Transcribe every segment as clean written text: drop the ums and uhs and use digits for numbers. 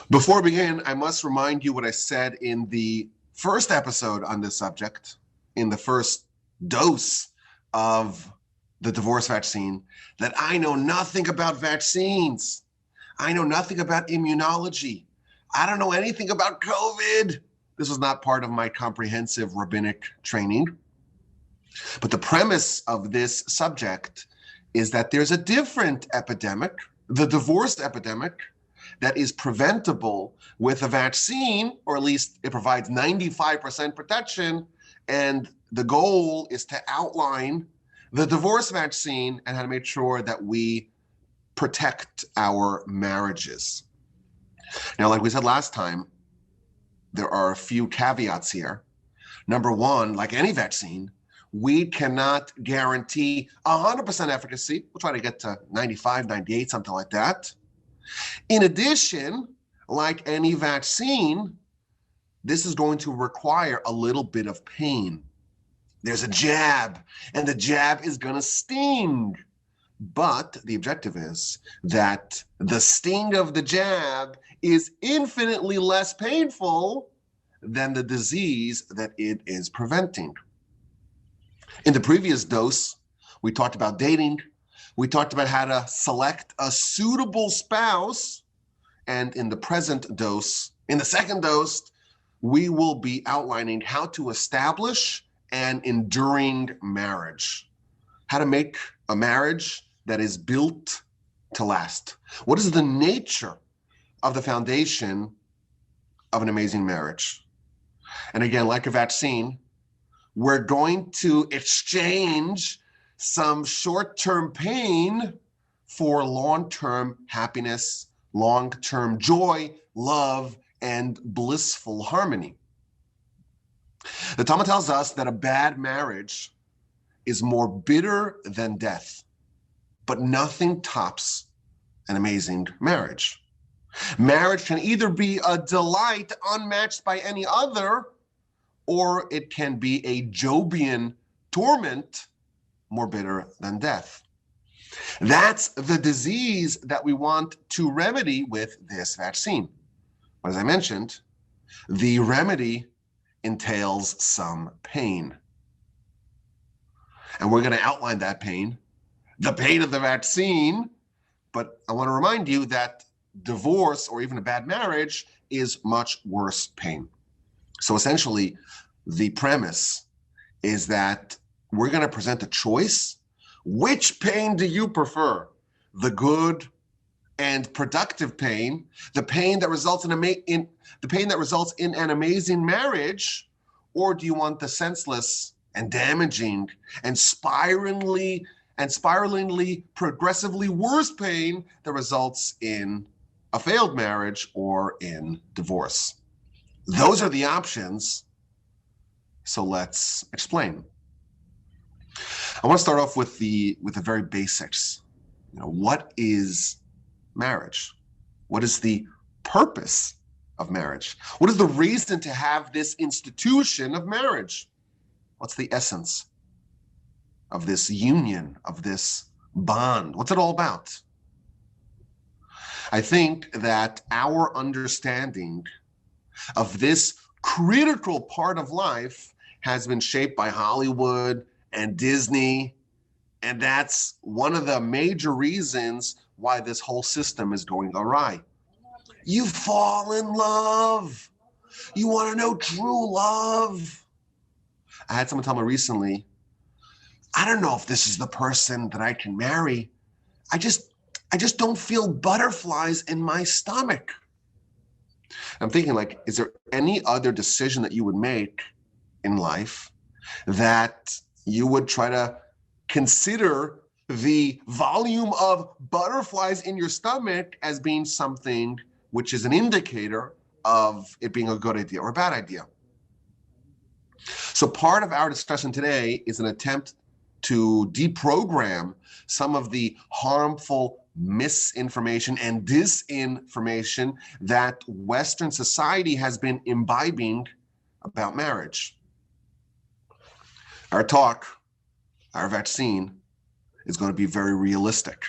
Before we begin, I must remind you what I said in the first episode on this subject, in the first dose of the divorce vaccine, that I know nothing about vaccines. I know nothing about immunology. I don't know anything about COVID. This was not part of my comprehensive rabbinic training. But the premise of this subject is that there's a different epidemic, the divorce epidemic, that is preventable with a vaccine, or at least it provides 95% protection. And the goal is to outline the divorce vaccine and how to make sure that we protect our marriages. Now, like we said last time, there are a few caveats here. Number one, like any vaccine, we cannot guarantee 100% efficacy. We'll try to get to 95, 98, something like that. In addition, like any vaccine, this is going to require a little bit of pain. There's a jab, and the jab is going to sting. But the objective is that the sting of the jab is infinitely less painful than the disease that it is preventing. In the previous dose, we talked about dating. We talked about how to select a suitable spouse. And in the present dose, in the second dose, we will be outlining how to establish an enduring marriage, how to make a marriage that is built to last. What is the nature of the foundation of an amazing marriage? And again, like a vaccine, we're going to exchange some short-term pain for long-term happiness, long-term joy, love, and blissful harmony. The Talmud tells us that a bad marriage is more bitter than death, but nothing tops an amazing marriage. Marriage can either be a delight unmatched by any other, or it can be a Jobian torment more bitter than death. That's the disease that we want to remedy with this vaccine. But as I mentioned, the remedy entails some pain. And we're going to outline that pain, the pain of the vaccine. But I want to remind you that divorce or even a bad marriage is much worse pain. So essentially, the premise is that we're going to present a choice. Which pain do you prefer? The good and productive pain, the pain that results in an amazing marriage, or do you want the senseless and damaging and spiralingly progressively worse pain that results in a failed marriage or in divorce? Those are the options. So let's explain. I want to start off with the very basics. What is marriage? What is the purpose of marriage? What is the reason to have this institution of marriage? What's the essence of this union, of this bond? What's it all about? I think that our understanding of this critical part of life has been shaped by Hollywood and Disney, and that's one of the major reasons why this whole system is going awry. You fall in love. You want to know true love. I had someone tell me recently, I don't know if this is the person that I can marry. I just don't feel butterflies in my stomach. I'm thinking, is there any other decision that you would make in life that you would try to consider the volume of butterflies in your stomach as being something which is an indicator of it being a good idea or a bad idea? So part of our discussion today is an attempt to deprogram some of the harmful misinformation and disinformation that Western society has been imbibing about marriage. Our talk, our vaccine, is going to be very realistic,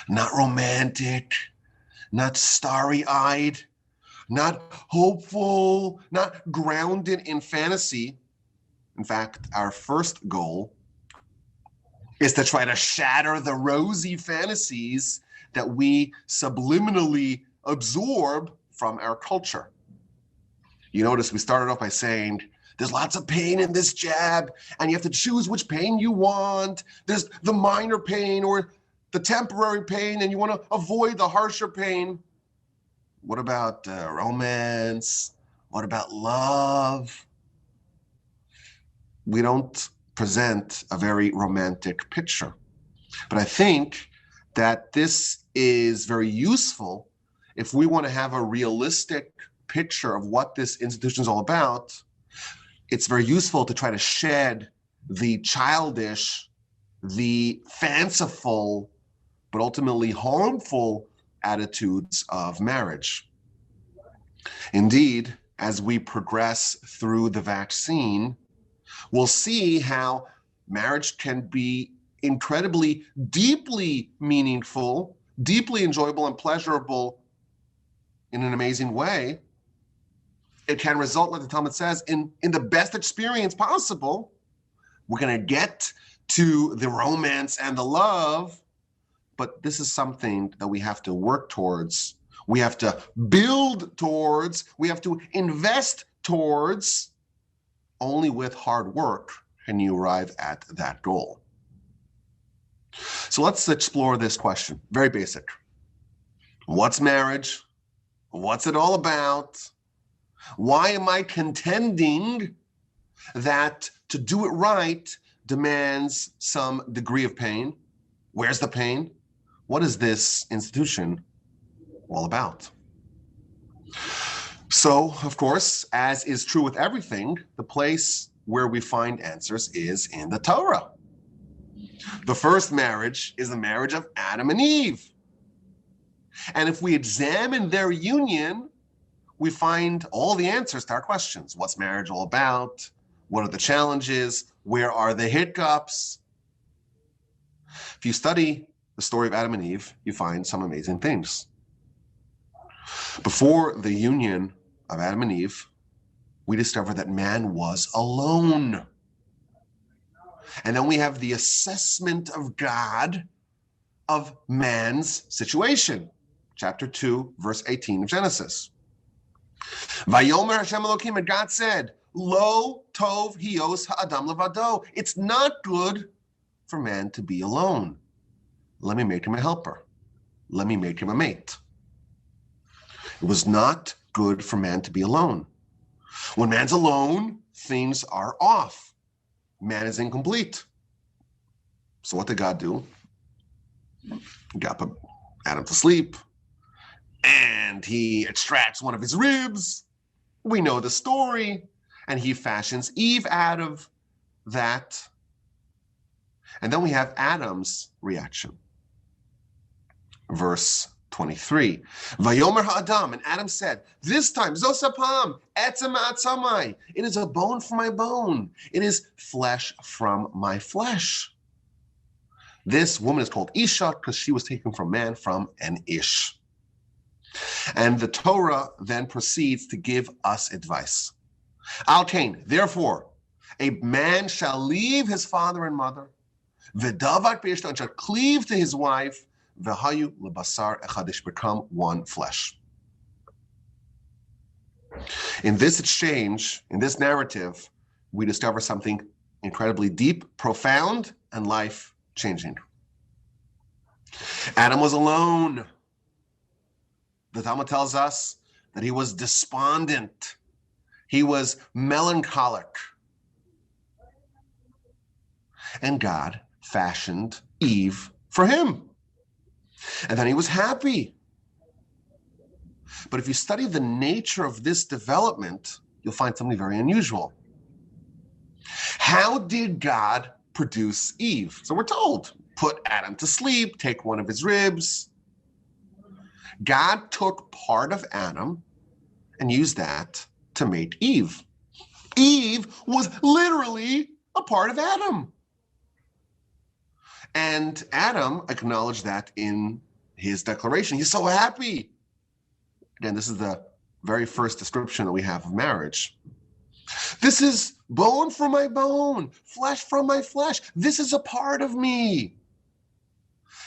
not romantic, not starry-eyed, not hopeful, not grounded in fantasy. In fact, our first goal is to try to shatter the rosy fantasies that we subliminally absorb from our culture. You notice we started off by saying, there's lots of pain in this jab, and you have to choose which pain you want. There's the minor pain or the temporary pain, and you want to avoid the harsher pain. What about romance? What about love? We don't present a very romantic picture. But I think that this is very useful if we want to have a realistic picture of what this institution is all about. It's very useful to try to shed the childish, the fanciful, but ultimately harmful attitudes of marriage. Indeed, as we progress through the vaccine, we'll see how marriage can be incredibly, deeply meaningful, deeply enjoyable and pleasurable in an amazing way. It can result, like the Talmud says, in the best experience possible. We're going to get to the romance and the love, but this is something that we have to work towards. We have to build towards. We have to invest towards. Only with hard work can you arrive at that goal. So let's explore this question. Very basic. What's marriage? What's it all about? Why am I contending that to do it right demands some degree of pain? Where's the pain? What is this institution all about? So, of course, as is true with everything, the place where we find answers is in the Torah. The first marriage is the marriage of Adam and Eve. And if we examine their union, we find all the answers to our questions. What's marriage all about? What are the challenges? Where are the hiccups? If you study the story of Adam and Eve, you find some amazing things. Before the union of Adam and Eve, we discover that man was alone. And then we have the assessment of God of man's situation. Chapter 2, verse 18 of Genesis. Vayomer Hashem Elokim, and God said, Lo tov hios ha'adam levado. It's not good for man to be alone. Let me make him a helper. Let me make him a mate. It was not good for man to be alone. When man's alone, things are off. Man is incomplete. So what did God do? God put Adam to sleep, and he extracts one of his ribs. We know the story, and he fashions Eve out of that. And then we have Adam's reaction. Verse 23. Vayomer ha'adam, and Adam said, this time, zosapam, etzem atzamai. It is a bone from my bone. It is flesh from my flesh. This woman is called Isha because she was taken from man, from an Ish. And the Torah then proceeds to give us advice. Al Kain, therefore, a man shall leave his father and mother, v'davat b'ishto, and shall cleave to his wife, v'hayu lebasar echadish, become one flesh. In this exchange, in this narrative, we discover something incredibly deep, profound, and life-changing. Adam was alone. The Talmud tells us that he was despondent. He was melancholic. And God fashioned Eve for him. And then he was happy. But if you study the nature of this development, you'll find something very unusual. How did God produce Eve? So we're told, put Adam to sleep, take one of his ribs. God took part of Adam and used that to make Eve. Eve was literally a part of Adam. And Adam acknowledged that in his declaration. He's so happy. Again, this is the very first description that we have of marriage. This is bone from my bone, flesh from my flesh. This is a part of me.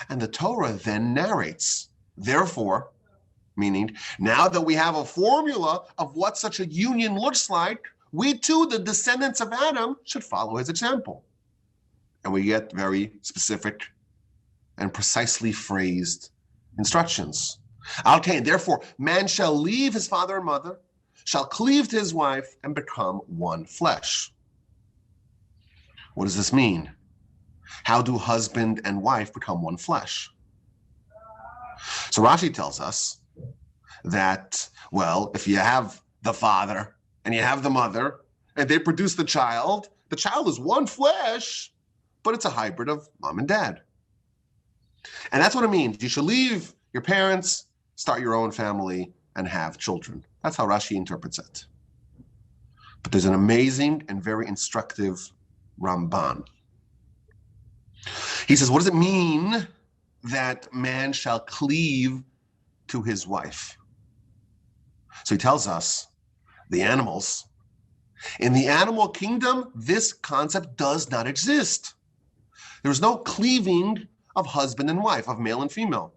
And the Torah then narrates, therefore, meaning now that we have a formula of what such a union looks like, we too, the descendants of Adam, should follow his example. And we get very specific and precisely phrased instructions. Okay, therefore, man shall leave his father and mother, shall cleave to his wife, and become one flesh. What does this mean? How do husband and wife become one flesh? So Rashi tells us that, well, if you have the father and you have the mother, and they produce the child is one flesh, but it's a hybrid of mom and dad. And that's what it means. You should leave your parents, start your own family, and have children. That's how Rashi interprets it. But there's an amazing and very instructive Ramban. He says, what does it mean that man shall cleave to his wife? So he tells us, the animals, in the animal kingdom, this concept does not exist. There's no cleaving of husband and wife, of male and female.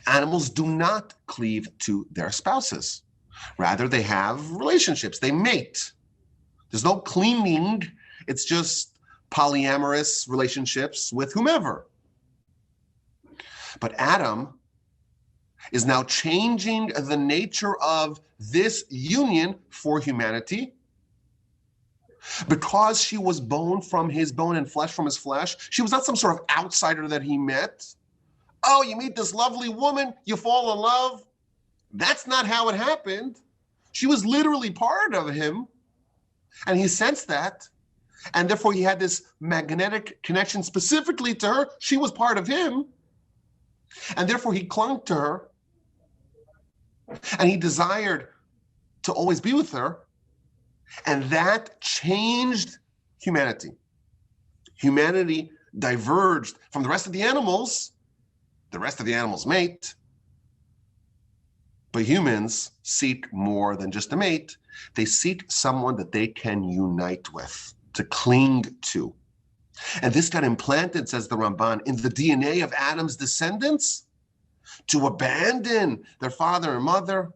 Animals do not cleave to their spouses. Rather, they have relationships, they mate. There's no cleaving, it's just polyamorous relationships with whomever. But Adam is now changing the nature of this union for humanity. Because she was bone from his bone and flesh from his flesh, she was not some sort of outsider that he met. Oh, you meet this lovely woman, you fall in love. That's not how it happened. She was literally part of him, and he sensed that. And therefore, he had this magnetic connection specifically to her. She was part of him. And therefore, he clung to her. And he desired to always be with her. And that changed humanity. Humanity diverged from the rest of the animals. The rest of the animals mate. But humans seek more than just a mate. They seek someone that they can unite with, to cling to. And this got implanted, says the Ramban, in the DNA of Adam's descendants to abandon their father and mother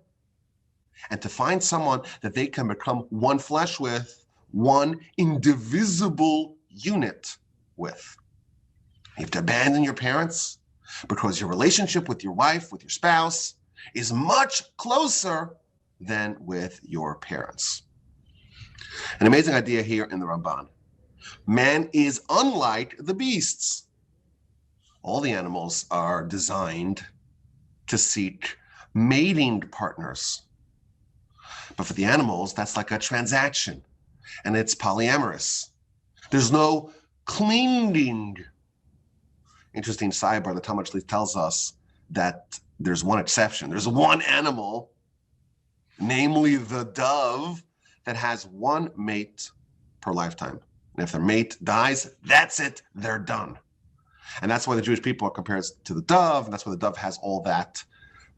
and to find someone that they can become one flesh with, one indivisible unit with. You have to abandon your parents because your relationship with your wife, with your spouse, is much closer than with your parents. An amazing idea here in the Ramban. Man is unlike the beasts. All the animals are designed to seek mating partners. But for the animals, that's like a transaction, and it's polyamorous. There's no clinging. Interesting sidebar, the Talmud tells us that there's one exception. There's one animal, namely the dove, that has one mate per lifetime. And if their mate dies, that's it, they're done. And that's why the Jewish people are compared to the dove, and that's why the dove has all that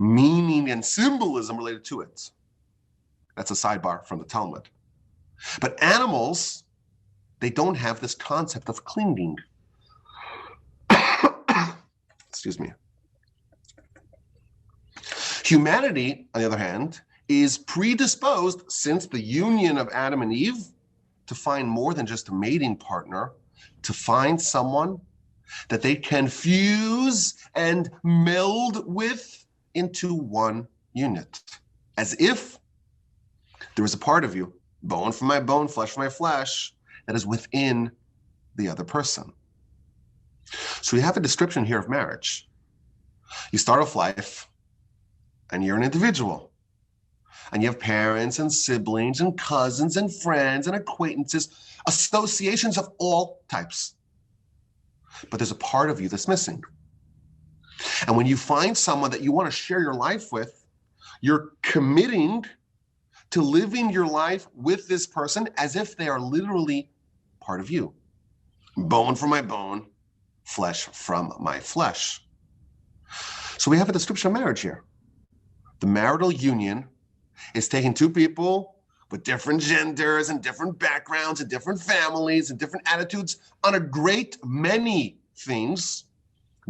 meaning and symbolism related to it. That's a sidebar from the Talmud. But animals, they don't have this concept of clinging. Excuse me. Humanity, on the other hand, is predisposed since the union of Adam and Eve to find more than just a mating partner, to find someone that they can fuse and meld with into one unit, as if there is a part of you, bone from my bone, flesh from my flesh, that is within the other person. So we have a description here of marriage. You start off life, and you're an individual. And you have parents and siblings and cousins and friends and acquaintances, associations of all types. But there's a part of you that's missing. And when you find someone that you want to share your life with, you're committing to living your life with this person as if they are literally part of you. Bone from my bone, flesh from my flesh. So we have a description of marriage here. The marital union It's taking two people with different genders and different backgrounds and different families and different attitudes on a great many things,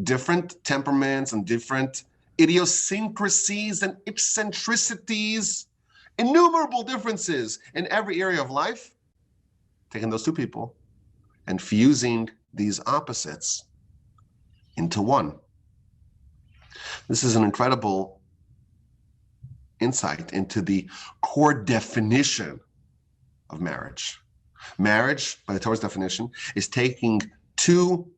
different temperaments and different idiosyncrasies and eccentricities, innumerable differences in every area of life, taking those two people and fusing these opposites into one. This is an incredible insight into the core definition of marriage. Marriage, by the Torah's definition, is taking two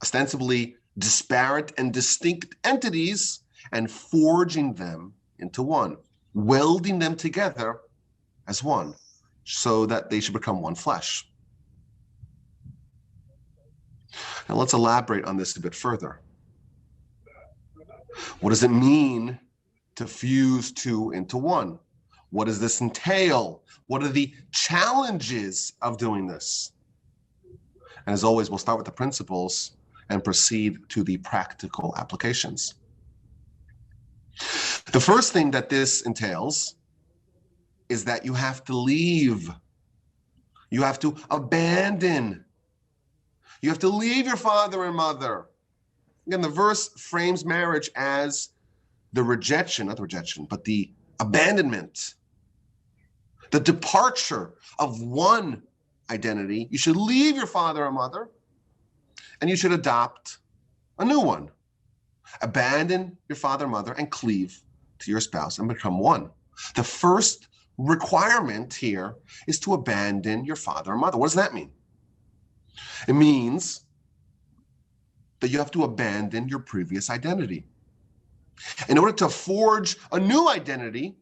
ostensibly disparate and distinct entities and forging them into one, welding them together as one, so that they should become one flesh. Now let's elaborate on this a bit further. What does it mean to fuse two into one? What does this entail? What are the challenges of doing this? And as always, we'll start with the principles and proceed to the practical applications. The first thing that this entails is that you have to leave. You have to abandon. You have to leave your father and mother. Again, the verse frames marriage as the rejection, not the rejection, but the abandonment, the departure of one identity. You should leave your father and mother, and you should adopt a new one. Abandon your father and mother and cleave to your spouse and become one. The first requirement here is to abandon your father and mother. What does that mean? It means that you have to abandon your previous identity. In order to forge a new identity,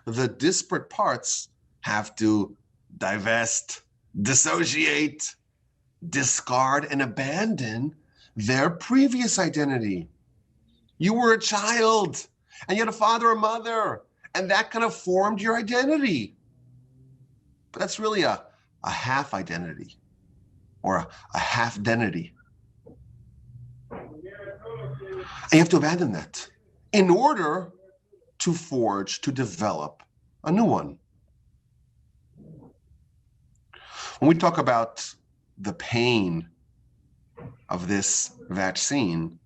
the disparate parts have to divest, dissociate, discard, and abandon their previous identity. You were a child, and you had a father and mother, and that kind of formed your identity. But that's really a half identity, or a half identity. And you have to abandon that in order to forge, to develop a new one. When we talk about the pain of this vaccine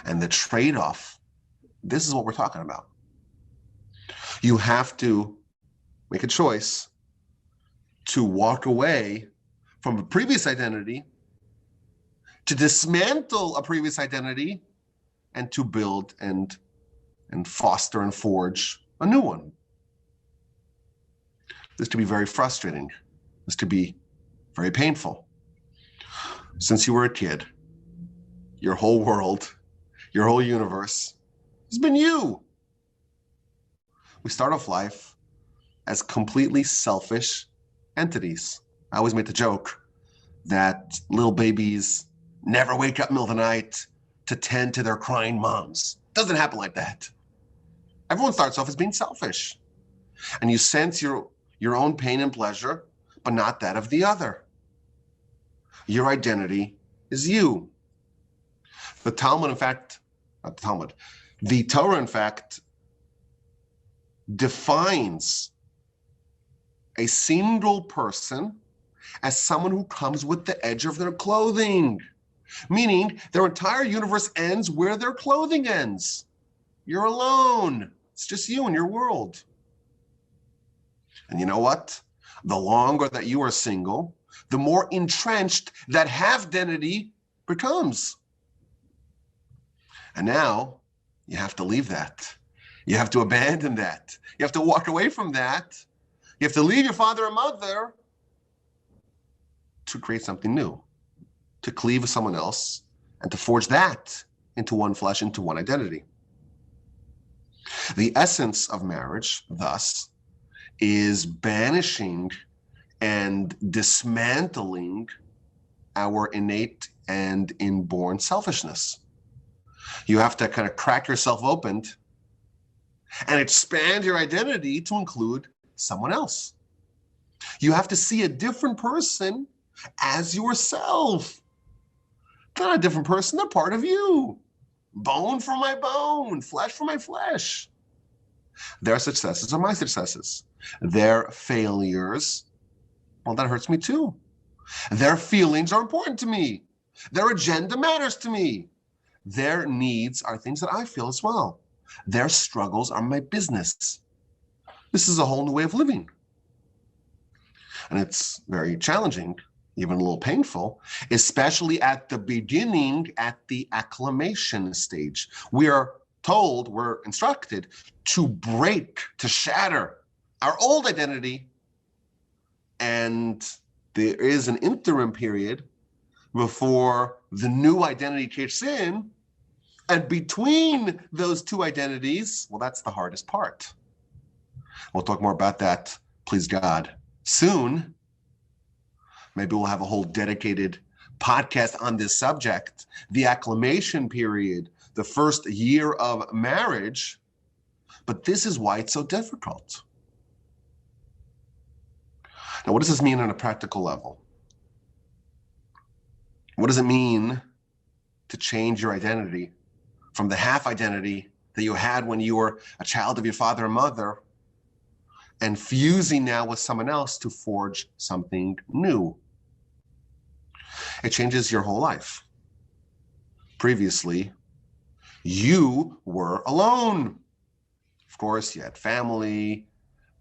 and the trade-off, this is what we're talking about. You have to make a choice to walk away from a previous identity, to dismantle a previous identity, and to build and foster and forge a new one. This could be very frustrating. This could be very painful. Since you were a kid, your whole world, your whole universe has been you. We start off life as completely selfish entities. I always make the joke that little babies never wake up in the middle of the night to tend to their crying moms. It doesn't happen like that. Everyone starts off as being selfish. And you sense your own pain and pleasure, but not that of the other. Your identity is you. The Talmud, in fact, not the Talmud, the Torah, in fact, defines a single person as someone who comes with the edge of their clothing, meaning their entire universe ends where their clothing ends. You're alone. It's just you and your world. And you know what? The longer that you are single, the more entrenched that half-identity becomes. And now you have to leave that. You have to abandon that. You have to walk away from that. You have to leave your father and mother to create something new, to cleave with someone else, and to forge that into one flesh, into one identity. The essence of marriage, thus, is banishing and dismantling our innate and inborn selfishness. You have to kind of crack yourself open and expand your identity to include someone else. You have to see a different person as yourself. They're not a different person, they're part of you. Bone for my bone, flesh for my flesh. Their successes are my successes. Their failures, well, that hurts me too. Their feelings are important to me. Their agenda matters to me. Their needs are things that I feel as well. Their struggles are my business. This is a whole new way of living. And it's very challenging, even a little painful, especially at the beginning, at the acclimation stage. We are told, we're instructed to break, to shatter our old identity. And there is an interim period before the new identity kicks in. And between those two identities, well, that's the hardest part. We'll talk more about that, please God, soon. Maybe we'll have a whole dedicated podcast on this subject, the acclimation period, the first year of marriage. But this is why it's so difficult. Now, what does this mean on a practical level? What does it mean to change your identity from the half identity that you had when you were a child of your father and mother and fusing now with someone else to forge something new? It changes your whole life. Previously, you were alone. Of course, you had family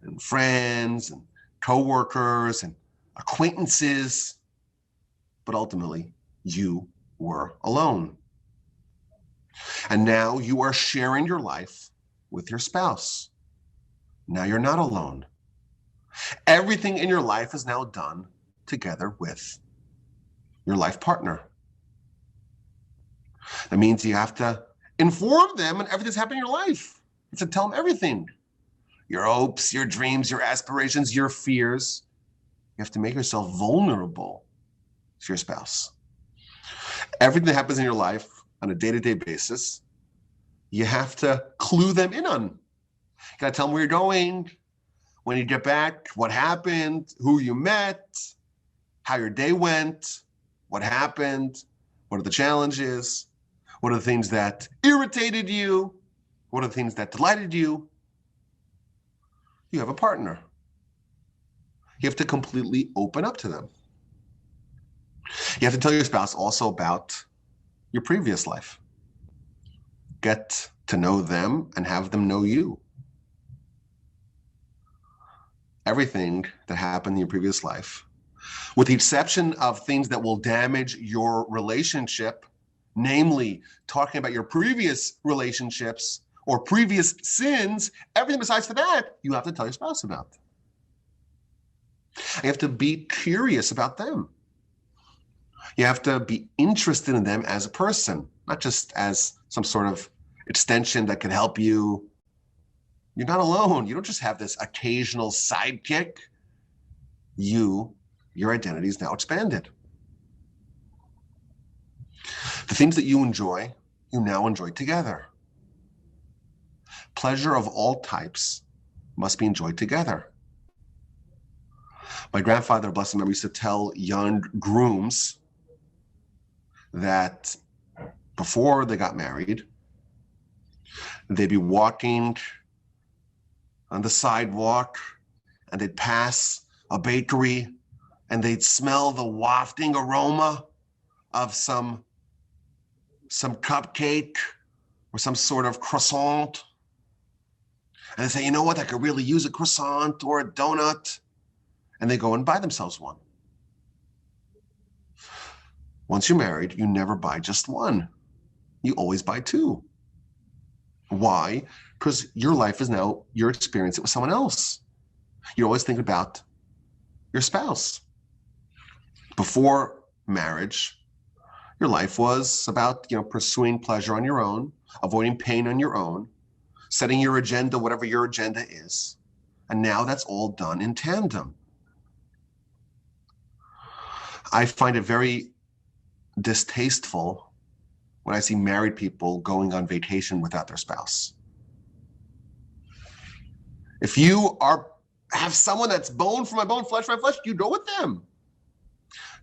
and friends and coworkers and acquaintances, but ultimately, you were alone. And now you are sharing your life with your spouse. Now you're not alone. Everything in your life is now done together with your life partner. That means you have to inform them on everything that's happening in your life. You have to tell them everything. Your hopes, your dreams, your aspirations, your fears. You have to make yourself vulnerable to your spouse. Everything that happens in your life on a day-to-day basis, you have to clue them in on. You gotta tell them where you're going, when you get back, what happened, who you met, how your day went, what happened, what are the challenges, what are the things that irritated you, what are the things that delighted you. You have a partner. You have to completely open up to them. You have to tell your spouse also about your previous life. Get to know them and have them know you. Everything that happened in your previous life, with the exception of things that will damage your relationship, namely talking about your previous relationships or previous sins, everything besides for that, you have to tell your spouse about. You have to be curious about them. You have to be interested in them as a person, not just as some sort of extension that can help you. You're not alone. You don't just have this occasional sidekick. Your identity is now expanded. The things that you enjoy, you now enjoy together. Pleasure of all types must be enjoyed together. My grandfather, bless him, used to tell young grooms that before they got married, they'd be walking on the sidewalk and they'd pass a bakery and they'd smell the wafting aroma of some cupcake or some sort of croissant. And they say, you know what, I could really use a croissant or a donut. And they go and buy themselves one. Once you're married, you never buy just one. You always buy two. Why? Because your life is now, you're experiencing it with someone else. You always think about your spouse. Before marriage, your life was about, pursuing pleasure on your own, avoiding pain on your own, setting your agenda, whatever your agenda is. And now that's all done in tandem. I find it very distasteful when I see married people going on vacation without their spouse. If you have someone that's bone for my bone, flesh for my flesh, you go with them.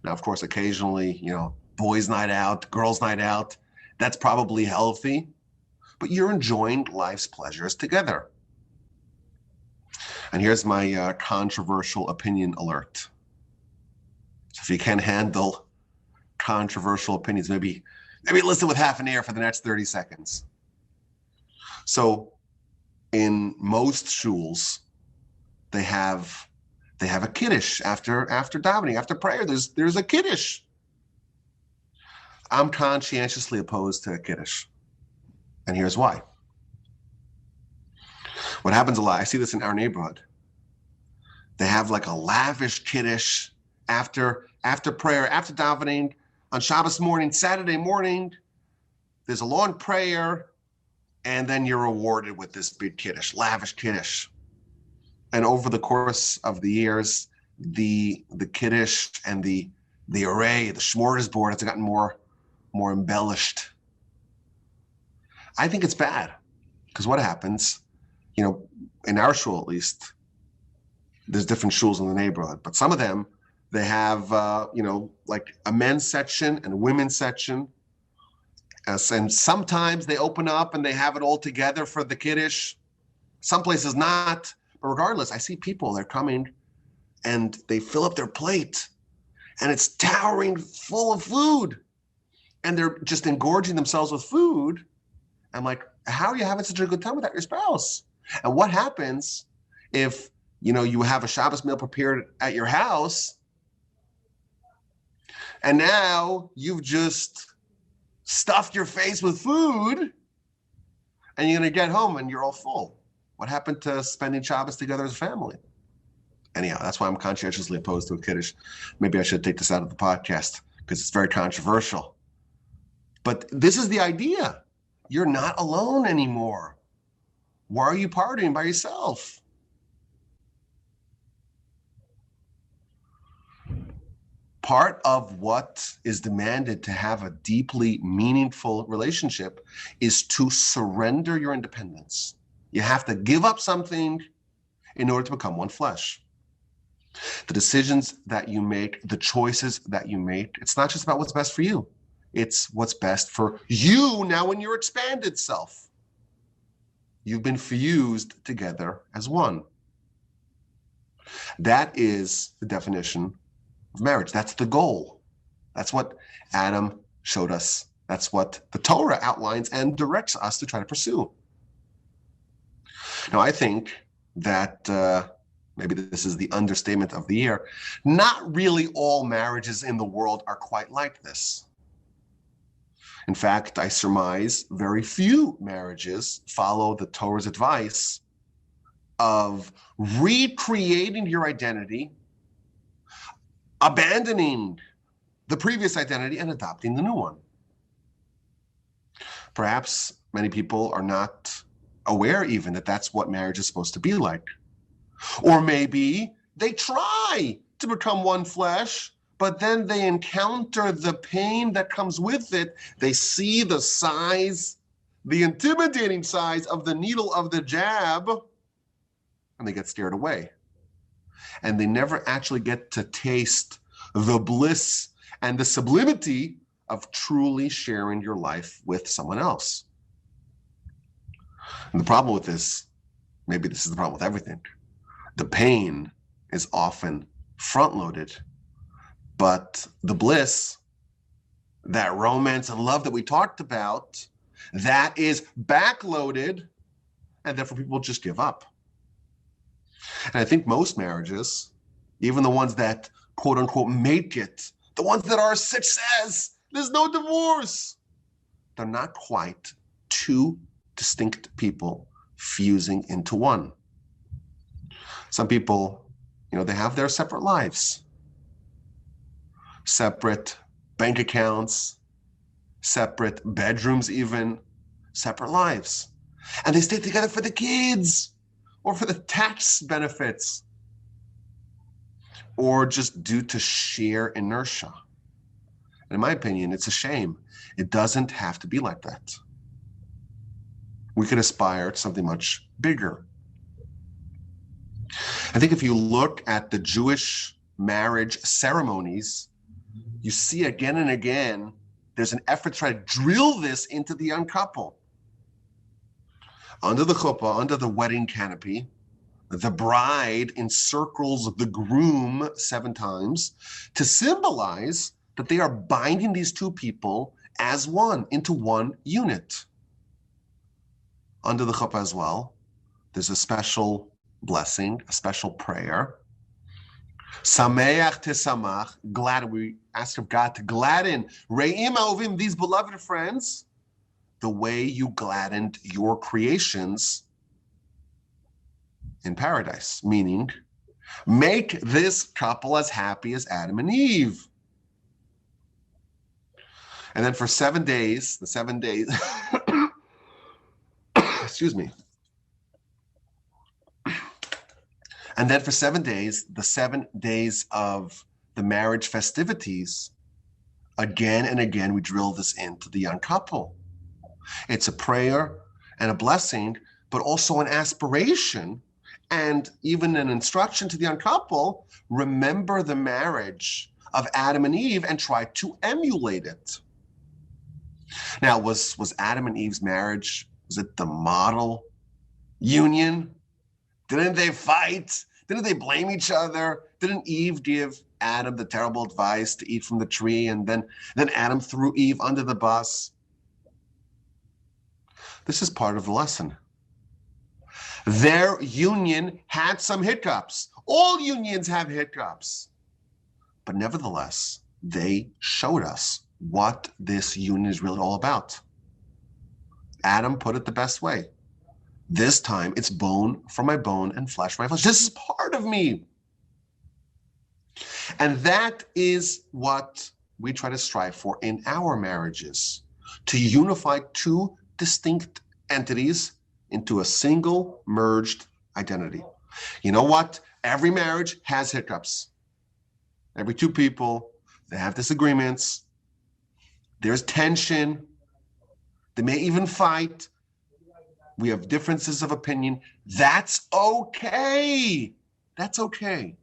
Now, of course, occasionally, boys' night out, girls' night out, that's probably healthy, but you're enjoying life's pleasures together. And here's my controversial opinion alert. So if you can't handle controversial opinions, maybe listen with half an ear for the next 30 seconds. So in most shuls, they have a kiddush after davening, after prayer. There's a kiddush. I'm conscientiously opposed to a kiddush, and here's why. What happens a lot, I see this in our neighborhood. They have like a lavish kiddush after prayer, after davening, on Shabbos morning, Saturday morning. There's a long prayer, and then you're rewarded with this big kiddush, lavish kiddush. And over the course of the years, the kiddush and the array, the smorgasbord has gotten more embellished. I think it's bad, because what happens, in our shul at least, there's different shuls in the neighborhood, but some of them, they have, like a men's section and a women's section. And sometimes they open up and they have it all together for the kiddush. Some places not. But regardless, I see people, they're coming and they fill up their plate and it's towering full of food. And they're just engorging themselves with food. I'm like, how are you having such a good time without your spouse? And what happens if, you have a Shabbos meal prepared at your house and now you've just stuffed your face with food and you're going to get home and you're all full? What happened to spending Shabbos together as a family? Anyhow, that's why I'm conscientiously opposed to a kiddush. Maybe I should take this out of the podcast because it's very controversial. But this is the idea. You're not alone anymore. Why are you partying by yourself? Part of what is demanded to have a deeply meaningful relationship is to surrender your independence. You have to give up something in order to become one flesh. The decisions that you make, the choices that you make, it's not just about what's best for you. It's what's best for you now in your expanded self. You've been fused together as one. That is the definition of marriage. That's the goal. That's what Adam showed us. That's what the Torah outlines and directs us to try to pursue. Now, I think that maybe this is the understatement of the year. Not really all marriages in the world are quite like this. In fact, I surmise very few marriages follow the Torah's advice of recreating your identity, abandoning the previous identity, and adopting the new one. Perhaps many people are not aware even that that's what marriage is supposed to be like. Or maybe they try to become one flesh, but then they encounter the pain that comes with it. They see the size, the intimidating size of the needle of the jab, and they get scared away. And they never actually get to taste the bliss and the sublimity of truly sharing your life with someone else. And the problem with this, maybe this is the problem with everything, the pain is often front-loaded, but the bliss, that romance and love that we talked about, that is backloaded, and therefore people just give up. And I think most marriages, even the ones that quote unquote make it, the ones that are a success, there's no divorce, they're not quite two distinct people fusing into one. Some people, they have their separate lives, separate bank accounts, separate bedrooms even, separate lives. And they stay together for the kids or for the tax benefits or just due to sheer inertia. And in my opinion, it's a shame. It doesn't have to be like that. We could aspire to something much bigger. I think if you look at the Jewish marriage ceremonies, you see again and again, there's an effort to try to drill this into the young couple. Under the chuppah, under the wedding canopy, the bride encircles the groom 7 times to symbolize that they are binding these two people as one, into one unit. Under the chuppah as well, there's a special blessing, a special prayer. Sameach tesamach, glad. We ask of God to gladden Re'im Ahovim, these beloved friends, the way you gladdened your creations in paradise, meaning make this couple as happy as Adam and Eve. And then for 7 days, the 7 days, excuse me. And then for 7 days, the 7 days of the marriage festivities, again and again, we drill this into the young couple. It's a prayer and a blessing, but also an aspiration and even an instruction to the young couple, remember the marriage of Adam and Eve and try to emulate it. Now, was Adam and Eve's marriage, was it the model union? Didn't they fight? Didn't they blame each other? Didn't Eve give Adam the terrible advice to eat from the tree, and then Adam threw Eve under the bus? This is part of the lesson. Their union had some hiccups. All unions have hiccups. But nevertheless, they showed us what this union is really all about. Adam put it the best way. This time, it's bone for my bone and flesh for my flesh. This is part of me. And that is what we try to strive for in our marriages, to unify two distinct entities into a single merged identity. You know what? Every marriage has hiccups. Every two people, they have disagreements. There's tension. They may even fight. We have differences of opinion. That's okay. That's okay.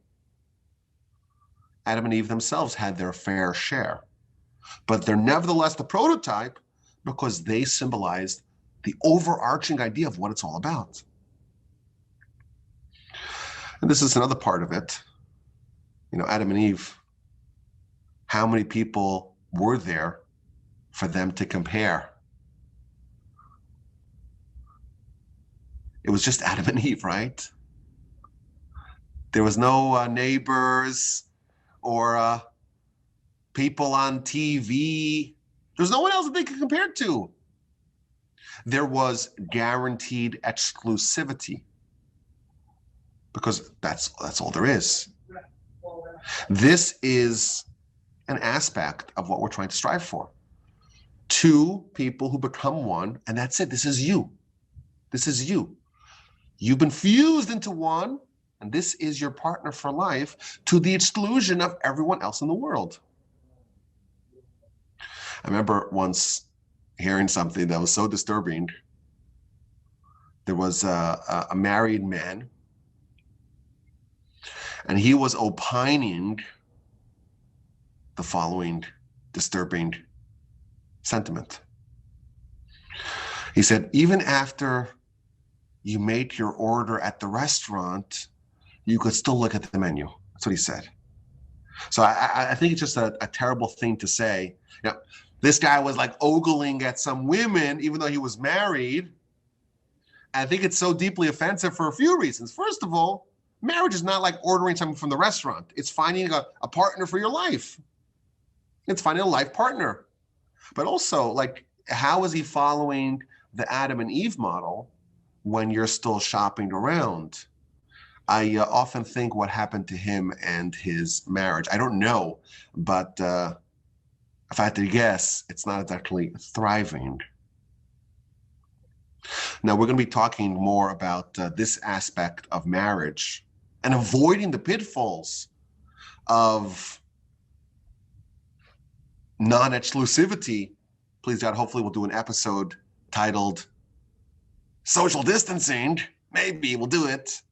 Adam and Eve themselves had their fair share, but they're nevertheless the prototype because they symbolized the overarching idea of what it's all about. And this is another part of it. You know, Adam and Eve, how many people were there for them to compare? It was just Adam and Eve, right? There was no neighbors or people on TV. There's no one else that they could compare to. There was guaranteed exclusivity because that's all there is. This is an aspect of what we're trying to strive for. Two people who become one, and that's it. This is you. This is you. You've been fused into one, and this is your partner for life to the exclusion of everyone else in the world. I remember once hearing something that was so disturbing. There was a married man, and he was opining the following disturbing sentiment. He said, even after you make your order at the restaurant, you could still look at the menu. That's what he said. So I think it's just a terrible thing to say. You know, this guy was like ogling at some women, even though he was married. I think it's so deeply offensive for a few reasons. First of all, marriage is not like ordering something from the restaurant. It's finding a partner for your life. It's finding a life partner. But also, like, how is he following the Adam and Eve model when you're still shopping around? I often think what happened to him and his marriage. I don't know, but if I had to guess, it's not exactly thriving. Now, we're going to be talking more about this aspect of marriage and avoiding the pitfalls of non-exclusivity. Please, God, hopefully we'll do an episode titled Social Distancing. Maybe we'll do it.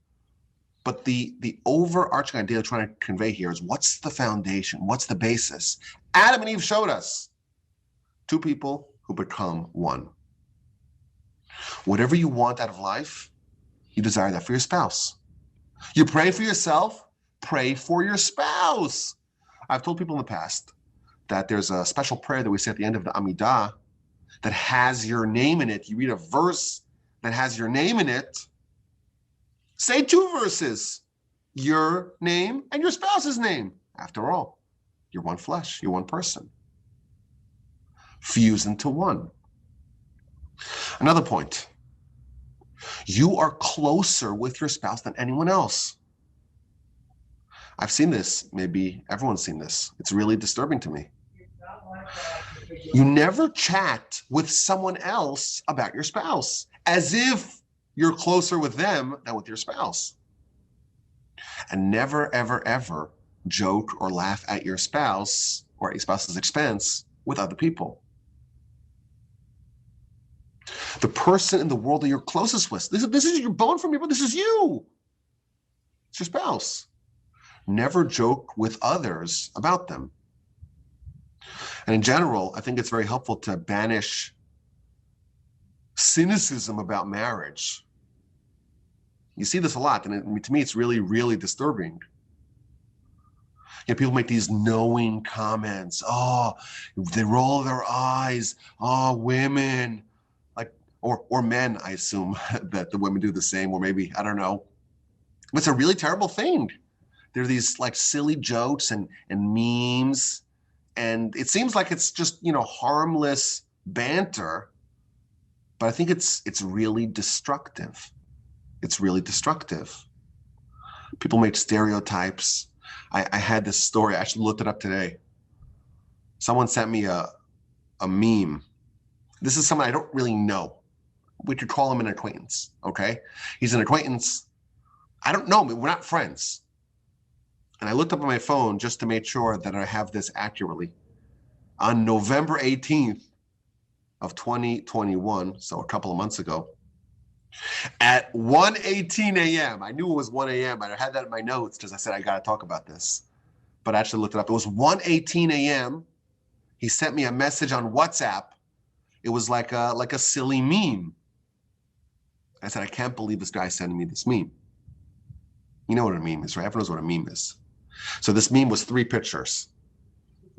But the overarching idea I'm trying to convey here is, what's the foundation? What's the basis? Adam and Eve showed us two people who become one. Whatever you want out of life, you desire that for your spouse. You pray for yourself, pray for your spouse. I've told people in the past that there's a special prayer that we say at the end of the Amidah that has your name in it. You read a verse that has your name in it. Say 2 verses, your name and your spouse's name. After all, you're one flesh, you're one person. Fuse into one. Another point. You are closer with your spouse than anyone else. I've seen this. Maybe everyone's seen this. It's really disturbing to me. You never chat with someone else about your spouse, as if you're closer with them than with your spouse. And never, ever, ever joke or laugh at your spouse or at your spouse's expense with other people. The person in the world that you're closest with, this is your bone from your bone, this is you. It's your spouse. Never joke with others about them. And in general, I think it's very helpful to banish cynicism about marriage. You see this a lot, and to me, it's really, really disturbing. People make these knowing comments. Oh, they roll their eyes. Oh, women, or men, I assume that the women do the same, or maybe, I don't know. But it's a really terrible thing. There are these silly jokes and memes, and it seems like it's just, harmless banter, but I think it's really destructive. It's really destructive. People make stereotypes. I had this story, I actually looked it up today. Someone sent me a meme. This is someone I don't really know. We could call him an acquaintance, okay? He's an acquaintance. I don't know him, we're not friends. And I looked up on my phone just to make sure that I have this accurately. On November 18th of 2021, so a couple of months ago, at 1:18 a.m., I knew it was 1 a.m. I had that in my notes because I said I got to talk about this. But I actually looked it up. It was 1:18 a.m. He sent me a message on WhatsApp. It was like a silly meme. I said, I can't believe this guy's sending me this meme. You know what a meme is, right? Everyone knows what a meme is. So this meme was 3 pictures.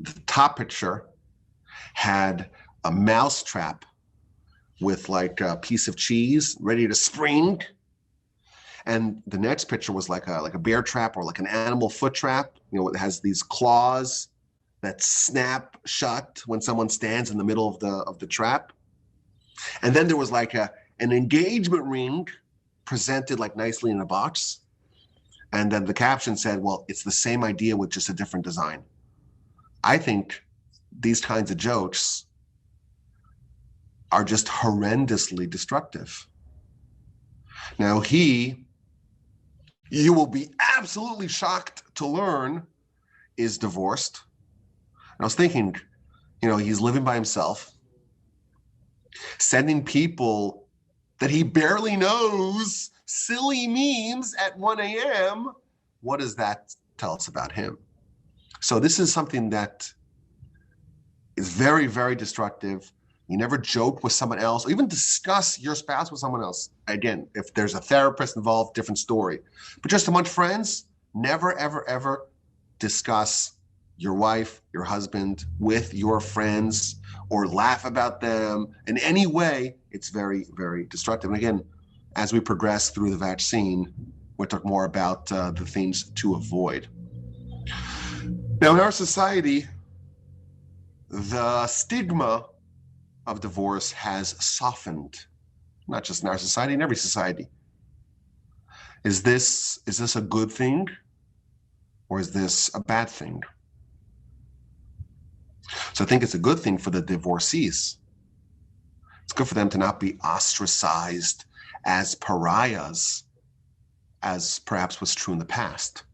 The top picture had a mouse trap with a piece of cheese ready to spring. And the next picture was like a bear trap or like an animal foot trap. It has these claws that snap shut when someone stands in the middle of the trap. And then there was an engagement ring presented nicely in a box. And then the caption said, well, it's the same idea with just a different design. I think these kinds of jokes are just horrendously destructive. Now you will be absolutely shocked to learn, is divorced. And I was thinking, he's living by himself, sending people that he barely knows silly memes at 1 a.m. What does that tell us about him? So this is something that is very, very destructive. You never joke with someone else or even discuss your spouse with someone else. Again, if there's a therapist involved, different story. But just among friends, never, ever, ever discuss your wife, your husband with your friends or laugh about them in any way. It's very, very destructive. And again, as we progress through the vaccine, we'll talk more about the things to avoid. Now, in our society, the stigma of divorce has softened, not just in our society, in every society. Is this a good thing, or is this a bad thing? So I think it's a good thing for the divorcees. It's good for them to not be ostracized as pariahs, as perhaps was true in the past.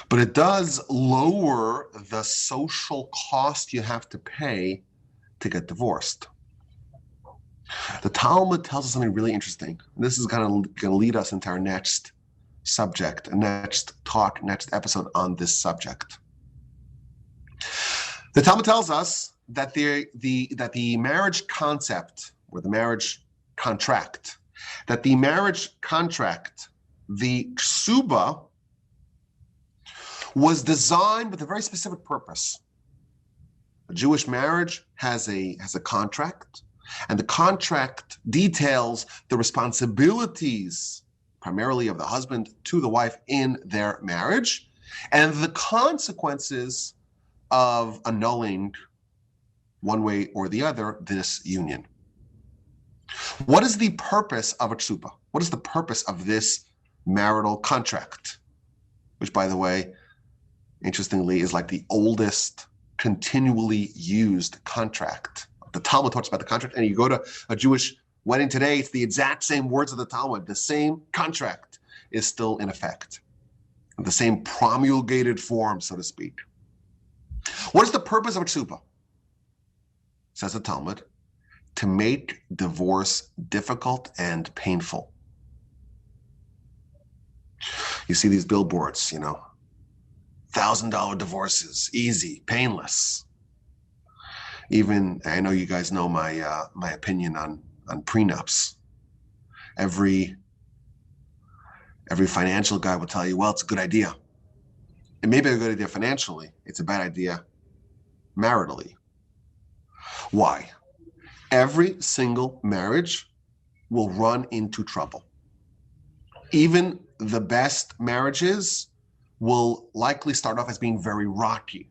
But it does lower the social cost you have to pay to get divorced. The Talmud tells us something really interesting. This is going to lead us into our next subject, next episode on this subject. The Talmud tells us that the marriage concept, or the marriage contract, the ksuba was designed with a very specific purpose. A Jewish marriage has a contract, and the contract details the responsibilities, primarily of the husband to the wife in their marriage, and the consequences of annulling one way or the other this union. What is the purpose of a ksuba? What is the purpose of this marital contract? Which, by the way, interestingly, is like the oldest continually used contract. The Talmud talks about the contract, and you go to a Jewish wedding today, it's the exact same words of the Talmud. The same contract is still in effect. The same promulgated form, so to speak. What is the purpose of a ksuba? Says the Talmud, to make divorce difficult and painful. You see these billboards, $1,000 divorces, easy, painless. Even, I know you guys know my opinion on prenups. Every financial guy will tell you, well, it's a good idea. It may be a good idea financially. It's a bad idea maritally. Why? Every single marriage will run into trouble. Even the best marriages will likely start off as being very rocky.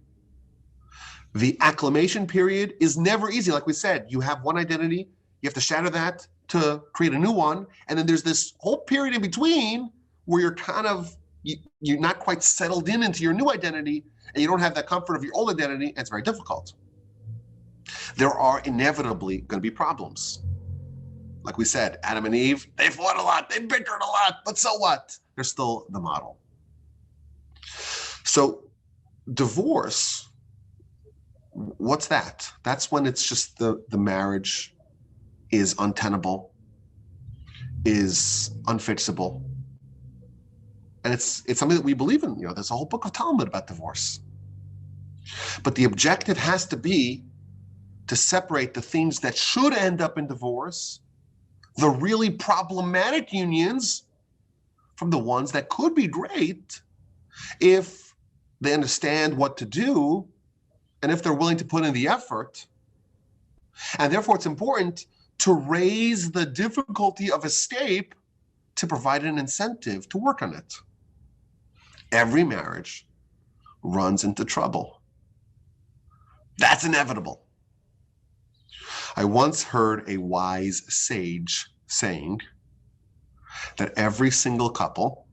The acclimation period is never easy. Like we said, you have one identity, you have to shatter that to create a new one, and then there's this whole period in between where you're not quite settled into your new identity, and you don't have that comfort of your old identity, and it's very difficult. There are inevitably going to be problems. Like we said, Adam and Eve, they fought a lot, they bickered a lot, but so what? They're still the model. So divorce, what's that? That's when it's just the marriage is untenable, is unfixable. And it's something that we believe in. There's a whole book of Talmud about divorce. But the objective has to be to separate the things that should end up in divorce, the really problematic unions, from the ones that could be great if they understand what to do and if they're willing to put in the effort. And therefore, it's important to raise the difficulty of escape to provide an incentive to work on it. Every marriage runs into trouble. That's inevitable. I once heard a wise sage saying that every single couple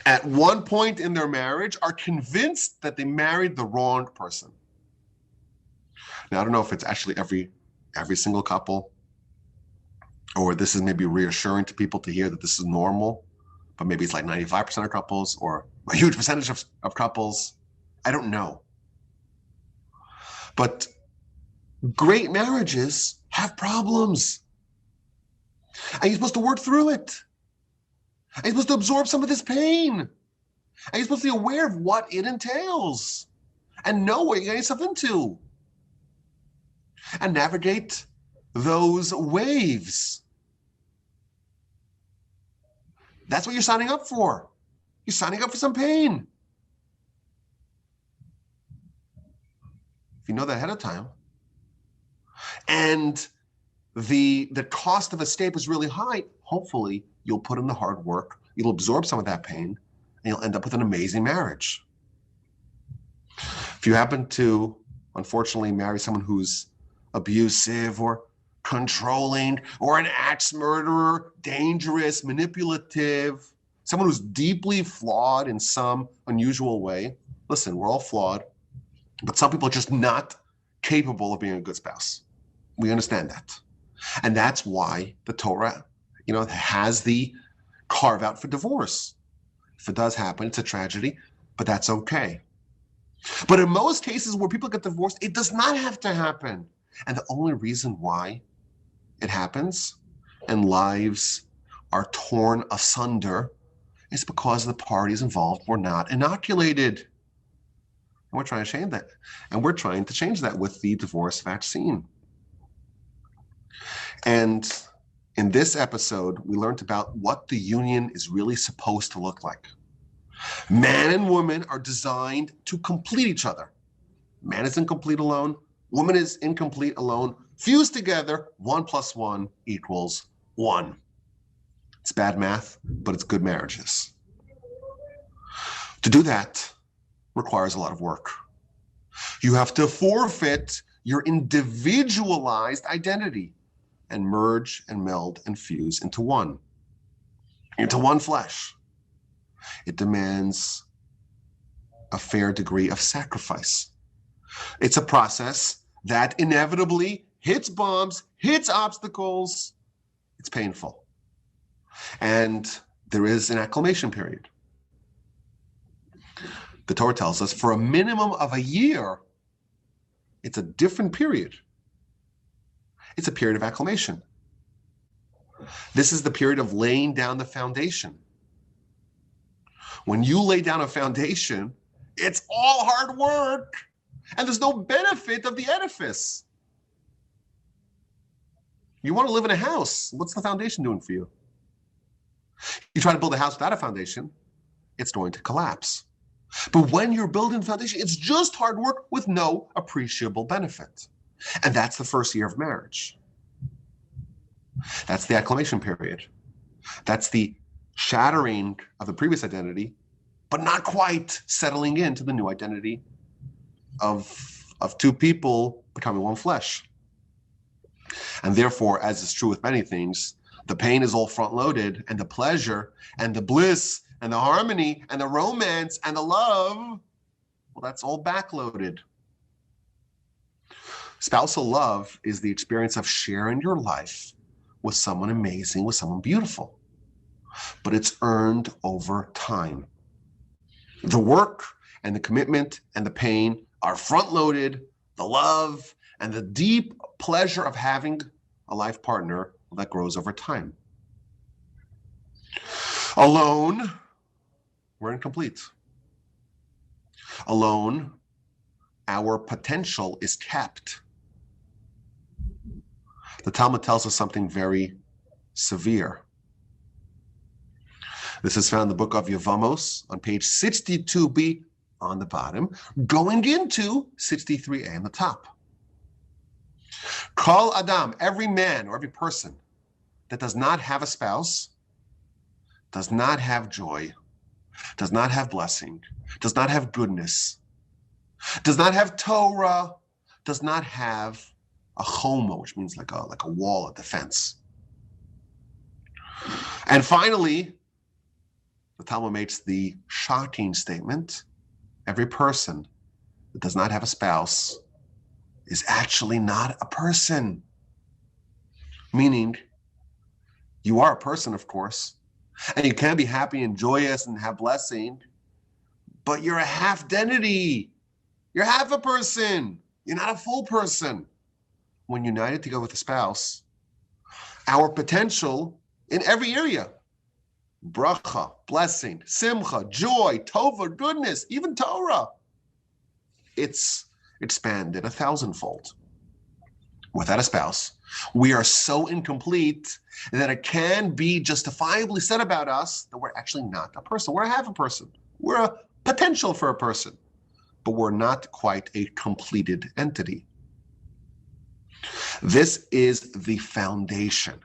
at one point in their marriage are convinced that they married the wrong person. Now, I don't know if it's actually every single couple, or this is maybe reassuring to people to hear that this is normal, but maybe it's like 95% of couples or a huge percentage of couples. I don't know. But great marriages have problems. And you're supposed to work through it. And you're supposed to absorb some of this pain. And you're supposed to be aware of what it entails and know what you're getting yourself into. And navigate those waves. That's what you're signing up for. You're signing up for some pain. If you know that ahead of time, and the cost of escape is really high, hopefully you'll put in the hard work, you'll absorb some of that pain, and you'll end up with an amazing marriage. If you happen to, unfortunately, marry someone who's abusive or controlling or an axe murderer, dangerous, manipulative, someone who's deeply flawed in some unusual way, listen, we're all flawed, but some people are just not capable of being a good spouse. We understand that. And that's why the Torah, has the carve out for divorce. If it does happen, it's a tragedy, but that's okay. But in most cases where people get divorced, it does not have to happen. And the only reason why it happens and lives are torn asunder is because the parties involved were not inoculated. And we're trying to change that. And we're trying to change that with the divorce vaccine. And In this episode, we learned about what the union is really supposed to look like. Man and woman are designed to complete each other. Man is incomplete alone. Woman is incomplete alone. Fused together, 1 + 1 = 1. It's bad math, but it's good marriages. To do that requires a lot of work. You have to forfeit your individualized identity and merge and meld and fuse into one flesh. It demands a fair degree of sacrifice. It's a process that inevitably hits bumps, hits obstacles. It's painful. And there is an acclimation period. The Torah tells us for a minimum of a year, it's a different period. It's a period of acclimation. This is the period of laying down the foundation. When you lay down a foundation, it's all hard work, and there's no benefit of the edifice. You want to live in a house. What's the foundation doing for you? You try to build a house without a foundation, it's going to collapse. But when you're building a foundation, it's just hard work with no appreciable benefit. And that's the first year of marriage. That's the acclimation period. That's the shattering of the previous identity, but not quite settling into the new identity of two people becoming one flesh. And therefore, as is true with many things, the pain is all front-loaded, and the pleasure and the bliss and the harmony and the romance and the love, well, that's all backloaded. Spousal love is the experience of sharing your life with someone amazing, with someone beautiful. But it's earned over time. The work and the commitment and the pain are front-loaded. The love and the deep pleasure of having a life partner that grows over time. Alone, we're incomplete. Alone, our potential is capped. The Talmud tells us something very severe. This is found in the book of Yevamos on page 62b on the bottom, going into 63a on the top. Kol Adam, every man or every person that does not have a spouse, does not have joy, does not have blessing, does not have goodness, does not have Torah, does not have a choma, which means like a wall, a defense. And finally, the Talmud makes the shocking statement: every person that does not have a spouse is actually not a person. Meaning, you are a person, of course, and you can be happy and joyous and have blessing, but you're a half-identity. You're half a person. You're not a full person. When united together with a spouse, our potential in every area, bracha, blessing, simcha, joy, tova, goodness, even Torah, it's expanded 1,000-fold. Without a spouse, we are so incomplete that it can be justifiably said about us that we're actually not a person. We're a half a person. We're a potential for a person, but we're not quite a completed entity. This is the foundation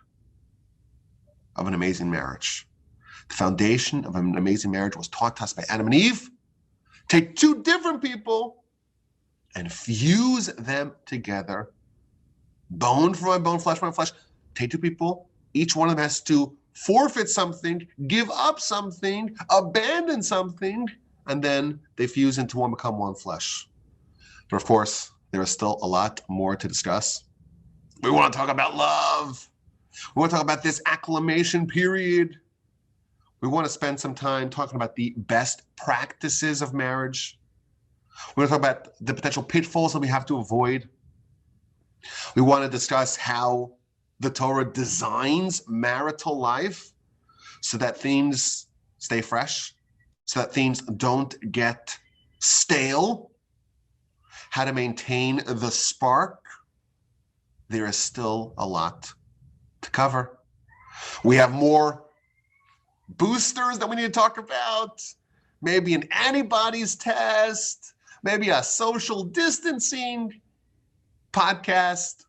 of an amazing marriage. The foundation of an amazing marriage was taught to us by Adam and Eve. Take two different people and fuse them together. Bone for my bone, flesh for my flesh. Take two people. Each one of them has to forfeit something, give up something, abandon something, and then they fuse into one, become one flesh. But of course, there is still a lot more to discuss. We want to talk about love. We want to talk about this acclimation period. We want to spend some time talking about the best practices of marriage. We want to talk about the potential pitfalls that we have to avoid. We want to discuss how the Torah designs marital life so that things stay fresh, so that things don't get stale, how to maintain the spark. There is still a lot to cover. We have more boosters that we need to talk about. Maybe an antibodies test. Maybe a social distancing podcast.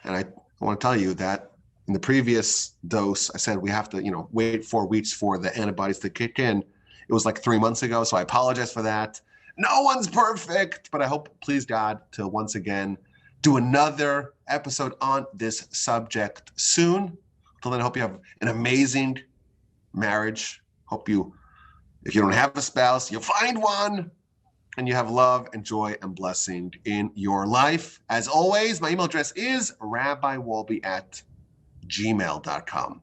And I want to tell you that in the previous dose, I said we have to, wait 4 weeks for the antibodies to kick in. It was like 3 months ago, so I apologize for that. No one's perfect, but I hope, please God, to once again do another episode on this subject soon. Until then, I hope you have an amazing marriage. Hope you, if you don't have a spouse, you'll find one, and you have love and joy and blessing in your life. As always, my email address is rabbiwolbe@gmail.com.